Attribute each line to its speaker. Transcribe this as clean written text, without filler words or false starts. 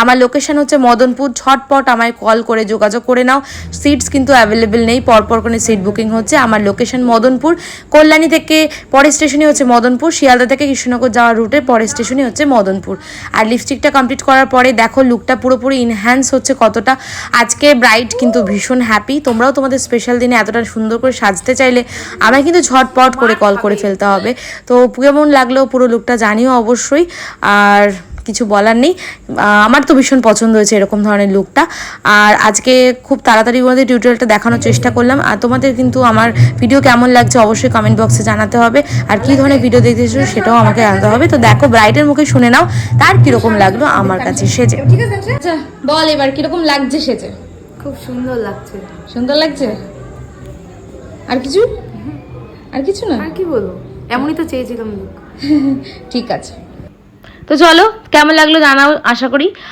Speaker 1: আমার লোকেশন হচ্ছে মদনপুর। ঝটপট আমায় কল করে যোগাযোগ করে নাও, সিটস কিন্তু অ্যাভেলেবেল নেই, পরপর করে সিট বুকিং হচ্ছে। আমার লোকেশন মদনপুর, কল্যাণী থেকে পরের স্টেশনই হচ্ছে মদনপুর, শিয়ালদা থেকে কৃষ্ণনগর যাওয়ার রুটে পরের স্টেশনই হচ্ছে মদনপুর। আর লিপস্টিকটা কমপ্লিট করার পরে দেখো লুকটা পুরোপুরি ইনহ্যান্স হচ্ছে কতটা। আজকে ব্রাইড কিন্তু ভীষণ হ্যাপি। তোমরাও তোমাদের স্পেশাল দিনে এতটা সুন্দর করে সাজতে চাইলে আমায় কিন্তু ঝটপট করে কল করে ফেলতে হবে। তো কেমন লাগলো পুরো লুকটা জানিও অবশ্যই। আর কিছু বলার নেই, আমার তো ভীষণ পছন্দ হয়েছে এরকম ধরনের লুকটা। আর আজকে খুব তাড়াতাড়ির মধ্যে টিউটোরিয়ালটা দেখানোর চেষ্টা করলাম। আর তোমাদের কিন্তু আমার ভিডিও কেমন লাগছে অবশ্যই কমেন্ট বক্সে জানাতে হবে, আর কী ধরনের ভিডিও দেখতেছো সেটাও আমাকে জানাতে হবে। তো দেখো ব্রাইডের মুখে শুনে নাও তার কীরকম লাগলো আমার কাছে সেজে। ঠিক আছে, আচ্ছা বল এবার কীরকম লাগছে সেজে?
Speaker 2: খুব সুন্দর লাগছে।
Speaker 1: সুন্দর লাগছে? আর কিছু? আর কিছু না?
Speaker 2: আর কি বলবো, এমনই তো চেয়েছিলাম।
Speaker 1: ঠিক আছে, তো চলো কেমন লাগলো জানাও আশা করি।